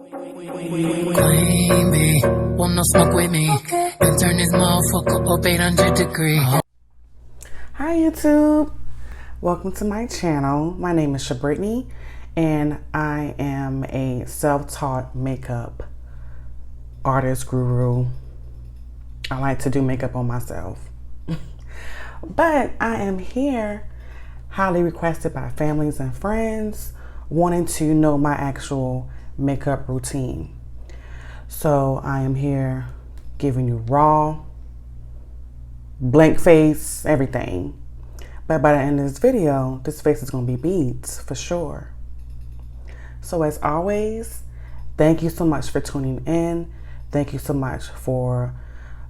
Creamy, want no smoke with me. Okay. Then turn this motherfucker up 800 degrees. Hi YouTube, welcome to my channel. My name is Brittany and I am a self-taught makeup artist guru. I like to do makeup on myself. But I am here highly requested by families and friends wanting to know my actual makeup routine. So I am here giving you raw, blank face, everything. But by the end of this video, this face is going to be beads for sure. So as always, thank you so much for tuning in. Thank you so much for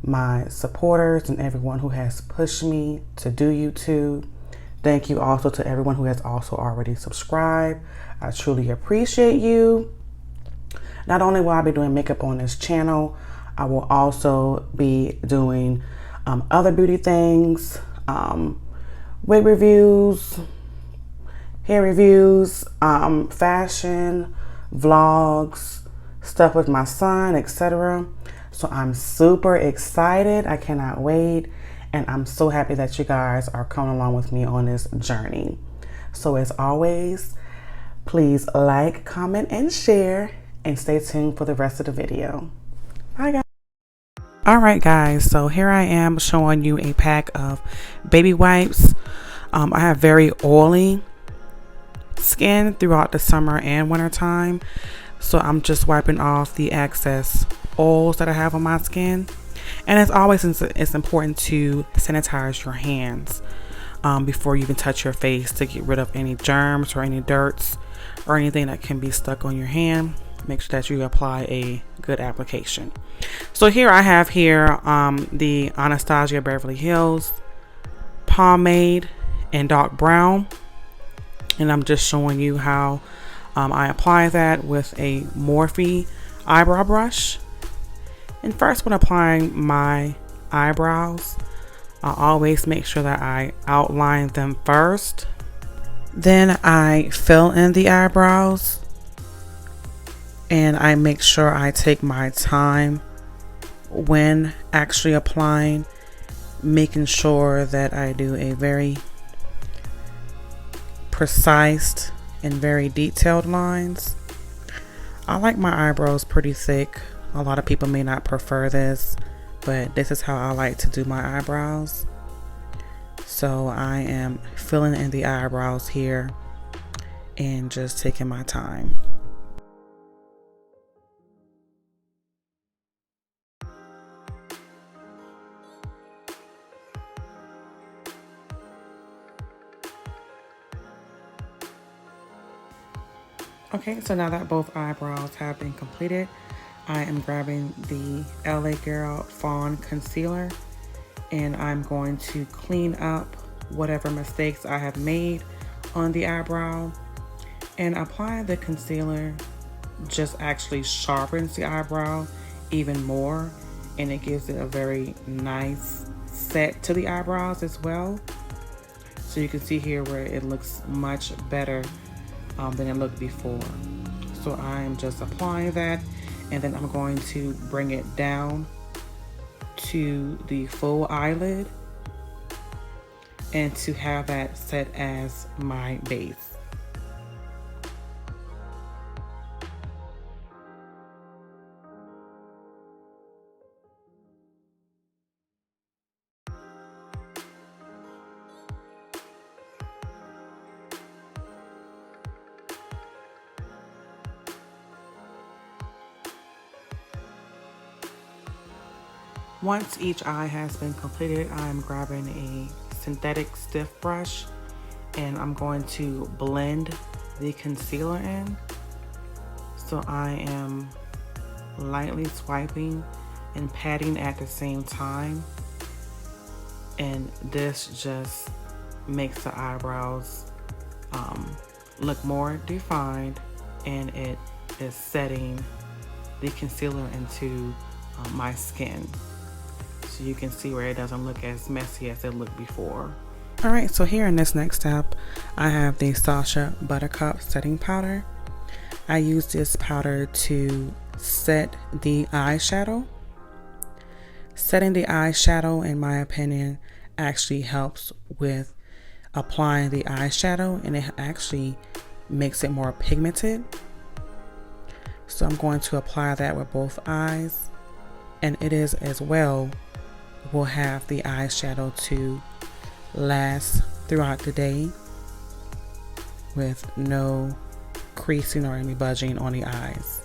my supporters and everyone who has pushed me to do YouTube. Thank you also to everyone who has also already subscribed. I truly appreciate you. Not only will I be doing makeup on this channel, I will also be doing other beauty things, wig reviews, hair reviews, fashion, vlogs, stuff with my son, etc. So I'm super excited. I cannot wait. And I'm so happy that you guys are coming along with me on this journey. So as always, please like, comment, and share. And stay tuned for the rest of the video. Bye guys. Alright guys, so here I am showing you a pack of baby wipes. I have very oily skin throughout the summer and winter time. So I'm just wiping off the excess oils that I have on my skin. And as always, it's important to sanitize your hands before you even touch your face to get rid of any germs or any dirts or anything that can be stuck on your hand. Make sure that you apply a good application. So here I have the Anastasia Beverly Hills pomade in dark brown, and I'm just showing you how I apply that with a Morphe eyebrow brush. And first, when applying my eyebrows, I always make sure that I outline them first. Then I fill in the eyebrows. And I make sure I take my time when actually applying, making sure that I do a very precise and very detailed lines. I like my eyebrows pretty thick. A lot of people may not prefer this, but this is how I like to do my eyebrows. So I am filling in the eyebrows here and just taking my time. Okay, so now that both eyebrows have been completed, I am grabbing the LA Girl Fawn Concealer and I'm going to clean up whatever mistakes I have made on the eyebrow. And applying the concealer just actually sharpens the eyebrow even more, and it gives it a very nice set to the eyebrows as well. So you can see here where it looks much better than it looked before. So I'm just applying that, and then I'm going to bring it down to the full eyelid and to have that set as my base. Once each eye has been completed, I'm grabbing a synthetic stiff brush and I'm going to blend the concealer in. So I am lightly swiping and patting at the same time. And this just makes the eyebrows look more defined, and it is setting the concealer into my skin. So you can see where it doesn't look as messy as it looked before. Alright, so here in this next step, I have the Sacha Buttercup setting powder. I use this powder to set the eyeshadow. Setting the eyeshadow, in my opinion, actually helps with applying the eyeshadow, and it actually makes it more pigmented. So I'm going to apply that with both eyes, and it is as well will have the eyeshadow to last throughout the day with no creasing or any budging on the eyes.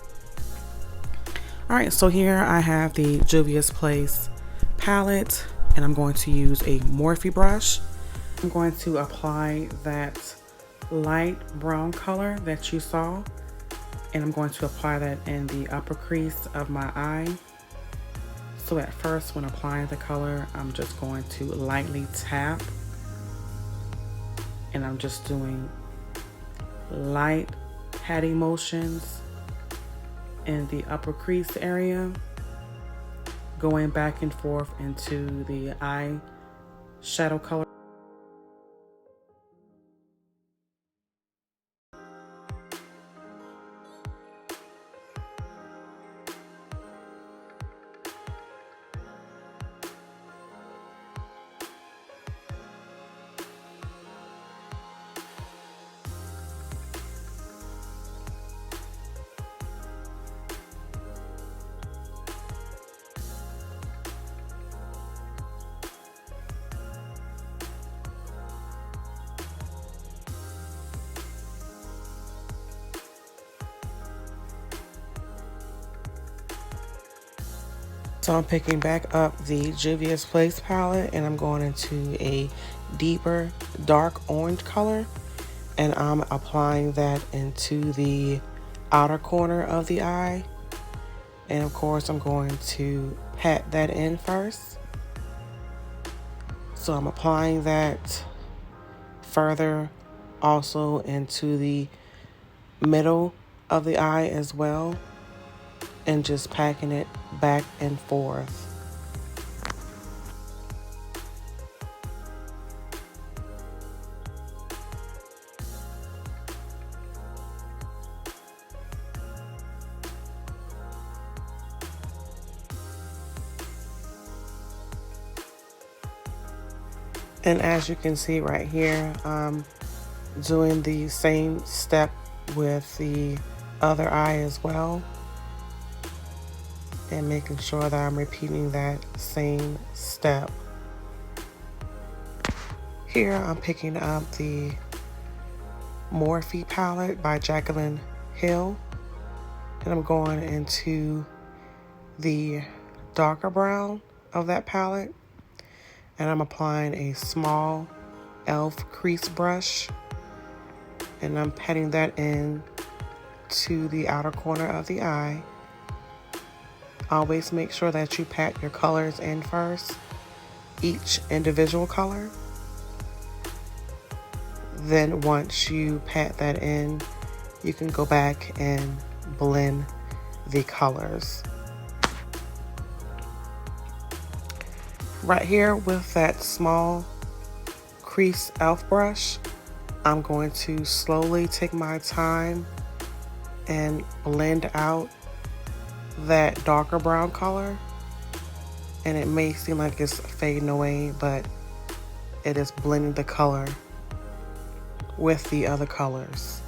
Alright, so here I have the Juvia's Place palette, and I'm going to use a Morphe brush. I'm going to apply that light brown color that you saw, and I'm going to apply that in the upper crease of my eye. So at first, when applying the color, I'm just going to lightly tap, and I'm just doing light patty motions in the upper crease area, going back and forth into the eye shadow color. So I'm picking back up the Juvia's Place palette, and I'm going into a deeper dark orange color, and I'm applying that into the outer corner of the eye. And of course, I'm going to pat that in first. So I'm applying that further also into the middle of the eye as well, and just packing it back and forth. And as you can see right here, I'm doing the same step with the other eye as well, and making sure that I'm repeating that same step. Here I'm picking up the Morphe palette by Jaclyn Hill, and I'm going into the darker brown of that palette, and I'm applying a small e.l.f. crease brush, and I'm patting that in to the outer corner of the eye. Always make sure that you pat your colors in first, each individual color. Then once you pat that in, you can go back and blend the colors. Right here with that small crease e.l.f. brush, I'm going to slowly take my time and blend out that darker brown color. And it may seem like it's fading away, but it is blending the color with the other colors.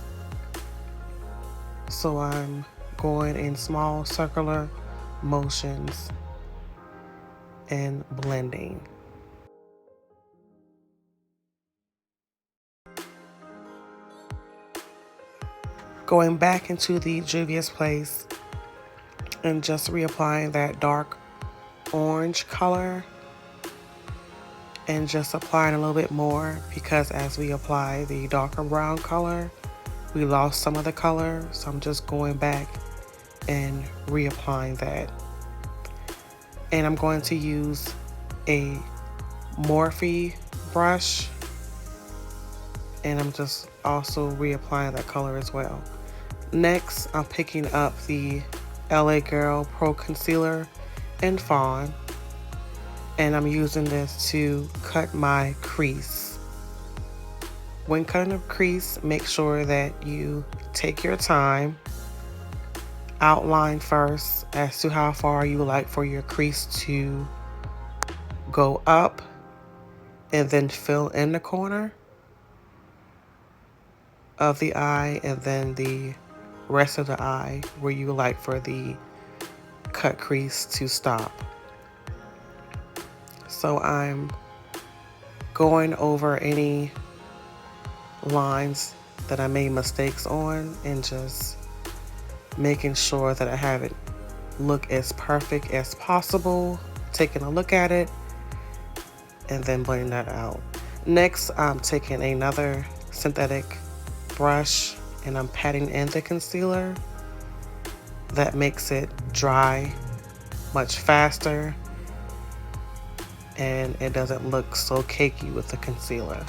So I'm going in small circular motions and blending. Going back into the Juvia's Place and just reapplying that dark orange color, and just applying a little bit more, because as we apply the darker brown color, we lost some of the color. So I'm just going back and reapplying that. And I'm going to use a Morphe brush, and I'm just also reapplying that color as well. Next, I'm picking up the Girl Pro Concealer-Fawn, and I'm using this to cut my crease. When cutting a crease, make sure that you take your time outline first as to how far you would like for your crease to go up, and then fill in the corner of the eye, and then the rest of the eye where you would like for the cut crease to stop. So I'm going over any lines that I made mistakes on and just making sure that I have it look as perfect as possible, taking a look at it, and then blending that out. Next, I'm taking another synthetic brush and I'm patting in the concealer. That makes it dry much faster and it doesn't look so cakey with the concealer.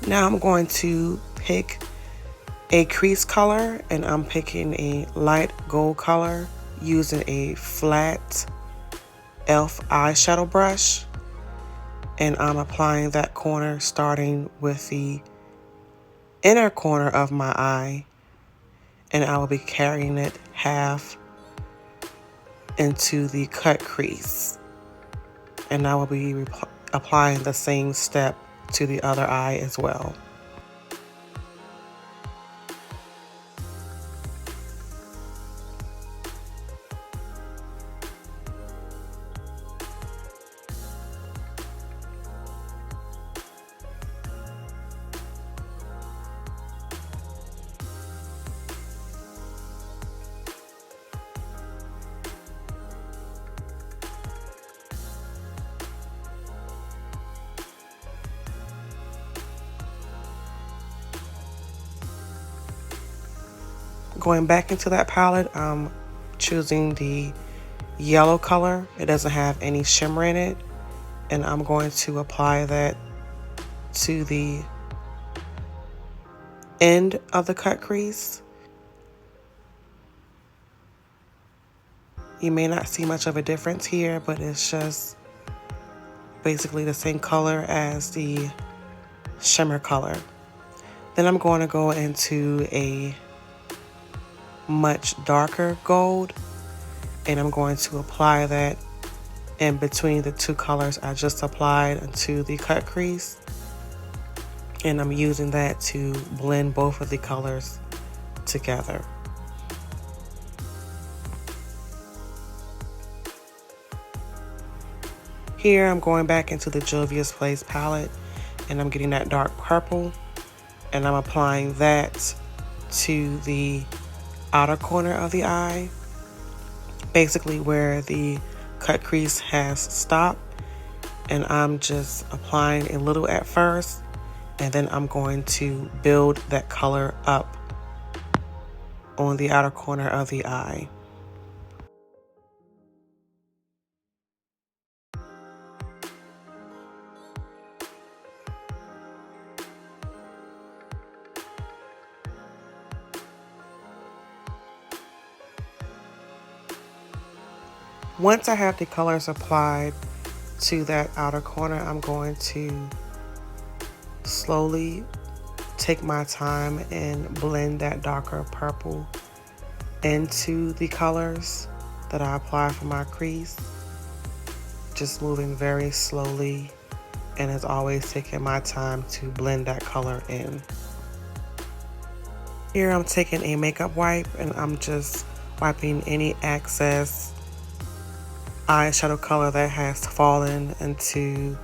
Now I'm going to pick a crease color and I'm picking a light gold color using a flat e.l.f. eyeshadow brush, and I'm applying that corner starting with the inner corner of my eye, and I will be carrying it half into the cut crease, and I will be applying the same step to the other eye as well. Going back into that palette, I'm choosing the yellow color. It doesn't have any shimmer in it, and I'm going to apply that to the end of the cut crease. You may not see much of a difference here, but it's just basically the same color as the shimmer color. Then I'm going to go into a much darker gold, and I'm going to apply that in between the two colors I just applied into the cut crease, and I'm using that to blend both of the colors together. Here I'm going back into the Juvias Place palette, and I'm getting that dark purple, and I'm applying that to the outer corner of the eye, basically where the cut crease has stopped, and I'm just applying a little at first, and then I'm going to build that color up on the outer corner of the eye. Once I have the colors applied to that outer corner, I'm going to slowly take my time and blend that darker purple into the colors that I apply for my crease. Just moving very slowly, and as always taking my time to blend that color in. Here I'm taking a makeup wipe and I'm just wiping any excess eyeshadow color that has fallen into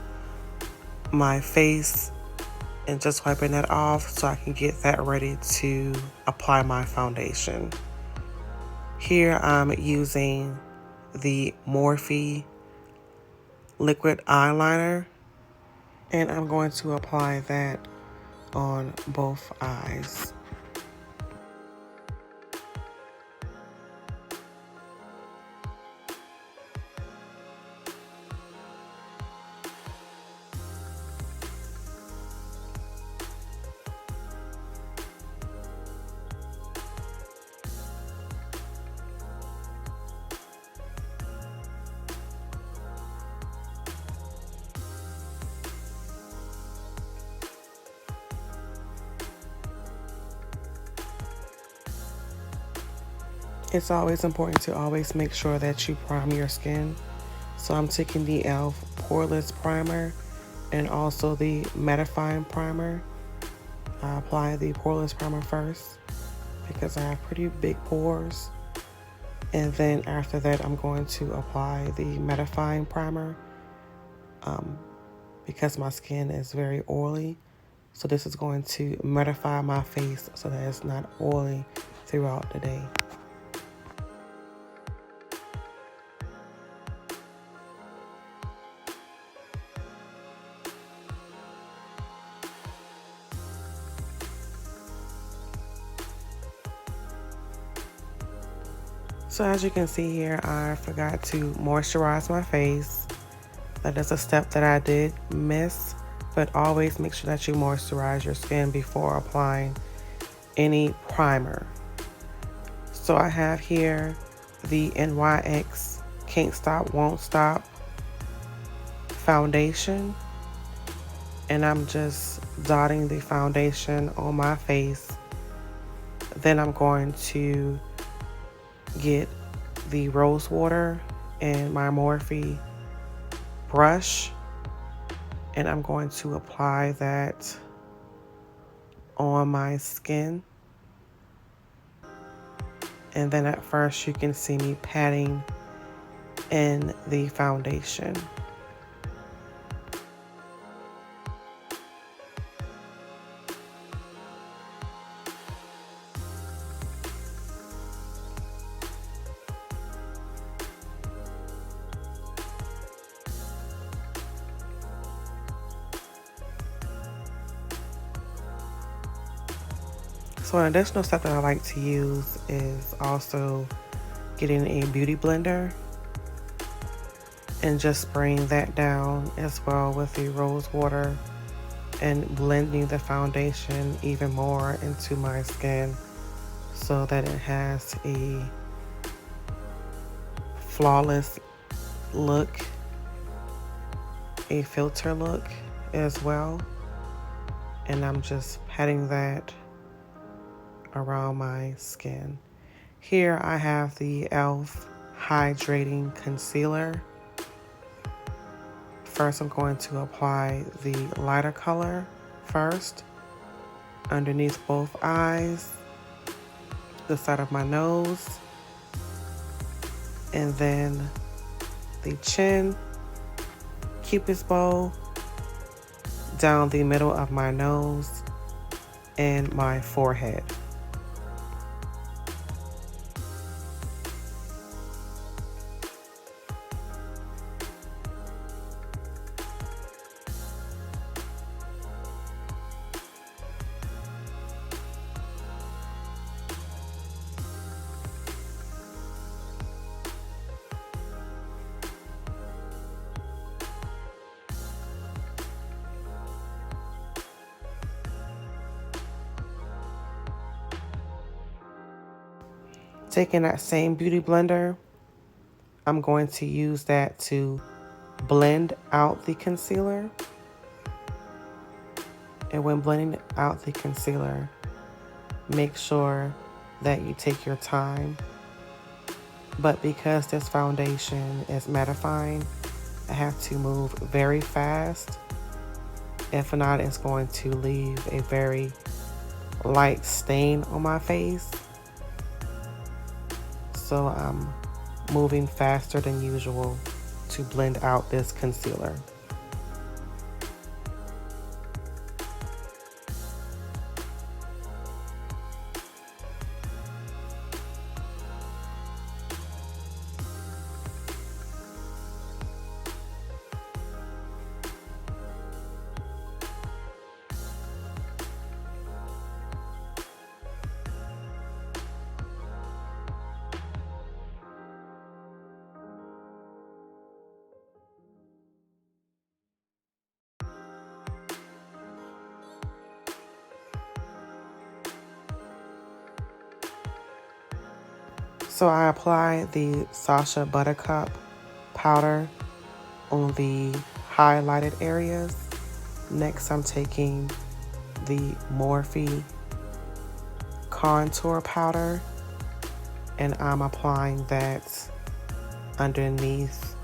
my face and just wiping that off so I can get that ready to apply my foundation. Here I'm using the Morphe liquid eyeliner and I'm going to apply that on both eyes. It's always important to always make sure that you prime your skin. So I'm taking the e.l.f. Poreless Primer and also the Mattifying Primer. I apply the Poreless Primer first because I have pretty big pores. And then after that, I'm going to apply the Mattifying Primer because my skin is very oily. So this is going to mattify my face so that it's not oily throughout the day. So as you can see here, I forgot to moisturize my face. That is a step that I did miss, but always make sure that you moisturize your skin before applying any primer. So I have here the NYX Can't Stop Won't Stop foundation, and I'm just dotting the foundation on my face. Then I'm going to get the rose water and my Morphe brush, and I'm going to apply that on my skin. And then at first you can see me patting in the foundation. So an additional step that I like to use is also getting a beauty blender and just spraying that down as well with the rose water and blending the foundation even more into my skin so that it has a flawless look, a filter look as well. And I'm just patting that around my skin. Here I have the e.l.f. Hydrating Concealer. First I'm going to apply the lighter color first underneath both eyes, the side of my nose, and then the chin, Cupid's bow, down the middle of my nose, and my forehead. Taking that same beauty blender, I'm going to use that to blend out the concealer. And when blending out the concealer, make sure that you take your time. But because this foundation is mattifying, I have to move very fast. If not, it's going to leave a very light stain on my face. So I'm moving faster than usual to blend out this concealer. So I apply the Sacha Buttercup powder on the highlighted areas. Next, I'm taking the Morphe contour powder and I'm applying that underneath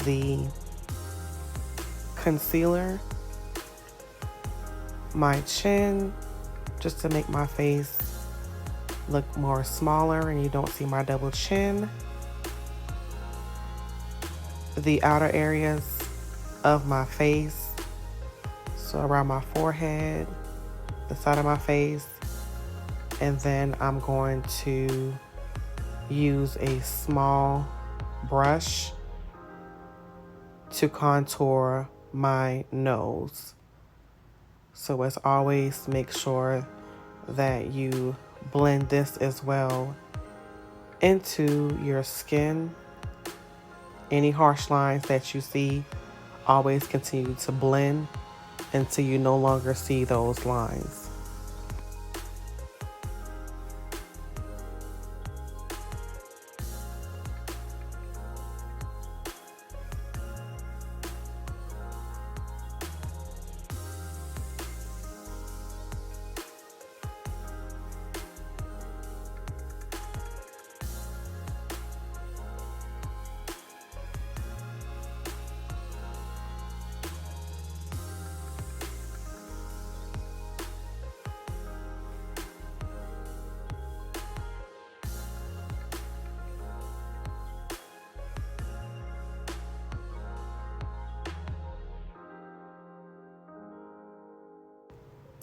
the concealer, my chin, just to make my face look more smaller and you don't see my double chin. The outer areas of my face, so around my forehead, the side of my face, and then I'm going to use a small brush to contour my nose. So as always, make sure that you blend this as well into your skin. Any harsh lines that you see, always continue to blend until you no longer see those lines.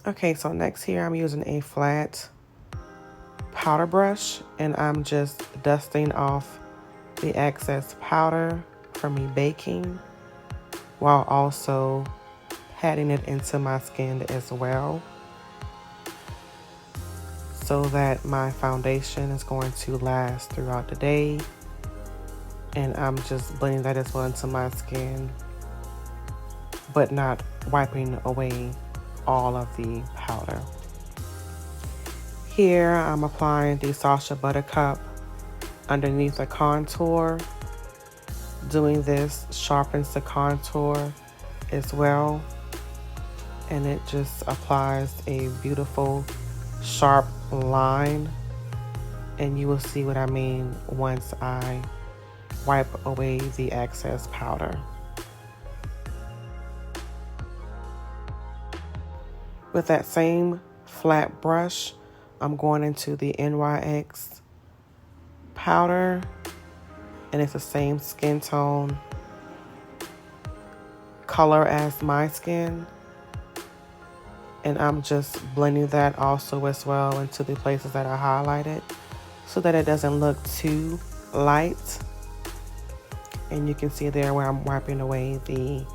Okay, so next here I'm using a flat powder brush and I'm just dusting off the excess powder from me baking while also patting it into my skin as well so that my foundation is going to last throughout the day. And I'm just blending that as well into my skin, but not wiping away all of the powder. Here I'm applying the Sacha Buttercup underneath the contour. Doing this sharpens the contour as well, and it just applies a beautiful sharp line, and you will see what I mean once I wipe away the excess powder. With that same flat brush, I'm going into the NYX powder, and it's the same skin tone color as my skin. And I'm just blending that also as well into the places that are highlighted so that it doesn't look too light. And you can see there where I'm wiping away the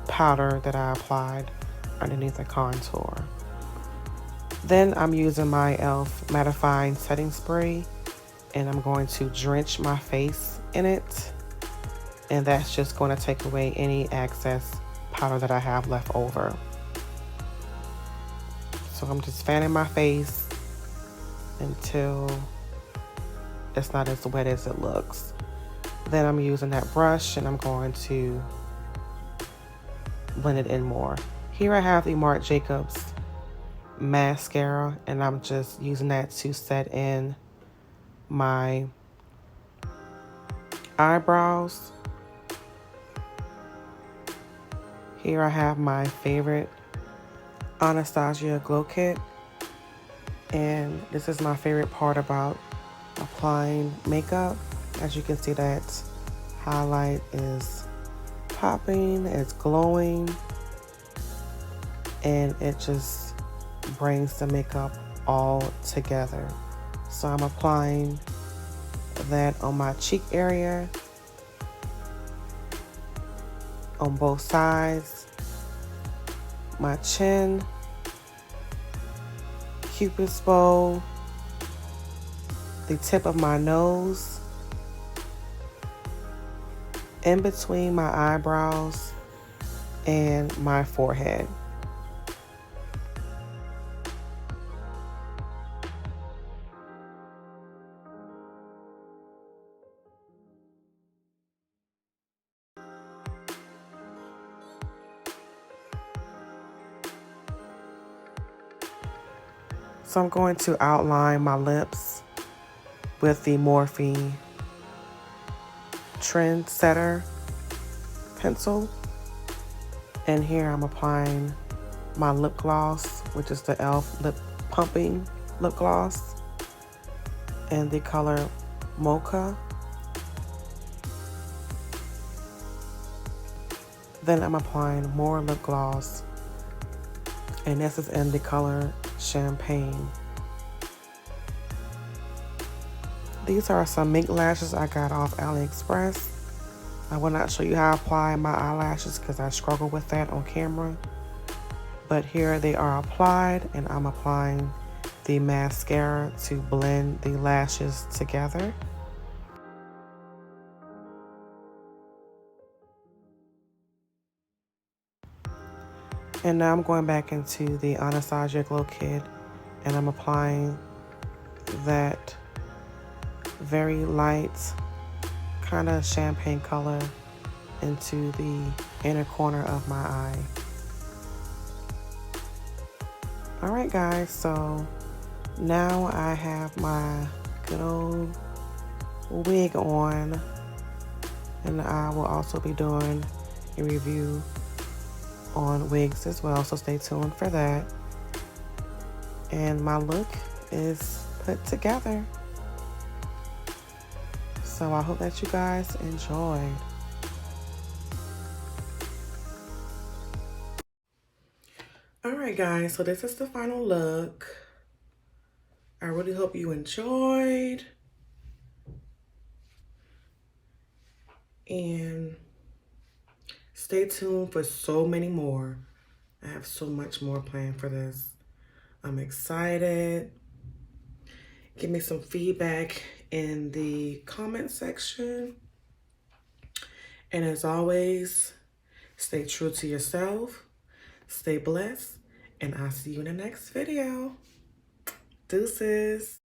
powder that I applied underneath the contour. Then I'm using my e.l.f. mattifying setting spray and I'm going to drench my face in it. And that's just going to take away any excess powder that I have left over. So I'm just fanning my face until it's not as wet as it looks. Then I'm using that brush and I'm going to blend it in more. Here I have the Marc Jacobs mascara and I'm just using that to set in my eyebrows. Here I have my favorite Anastasia Glow Kit. And this is my favorite part about applying makeup. As you can see, that highlight is popping, it's glowing, and it just brings the makeup all together. So I'm applying that on my cheek area, on both sides, my chin, Cupid's bow, the tip of my nose, in between my eyebrows, and my forehead. So I'm going to outline my lips with the Morphe Trendsetter pencil. And here I'm applying my lip gloss, which is the e.l.f. Lip Pumping Lip Gloss in the color Mocha. Then I'm applying more lip gloss, and this is in the color Champagne. These are some mink lashes I got off AliExpress. I will not show you how I apply my eyelashes because I struggle with that on camera. But here they are applied, and I'm applying the mascara to blend the lashes together. And now I'm going back into the Anastasia Glow Kit, and I'm applying that very light kind of champagne color into the inner corner of my eye. All right, guys, so now I have my good old wig on, and I will also be doing a review on wigs as well, so stay tuned for that. And my look is put together, so I hope that you guys enjoyed. All right, guys, so this is the final look. I really hope you enjoyed, and stay tuned for so many more. I have so much more planned for this. I'm excited. Give me some feedback in the comment section. And as always, stay true to yourself, stay blessed, and I'll see you in the next video. Deuces.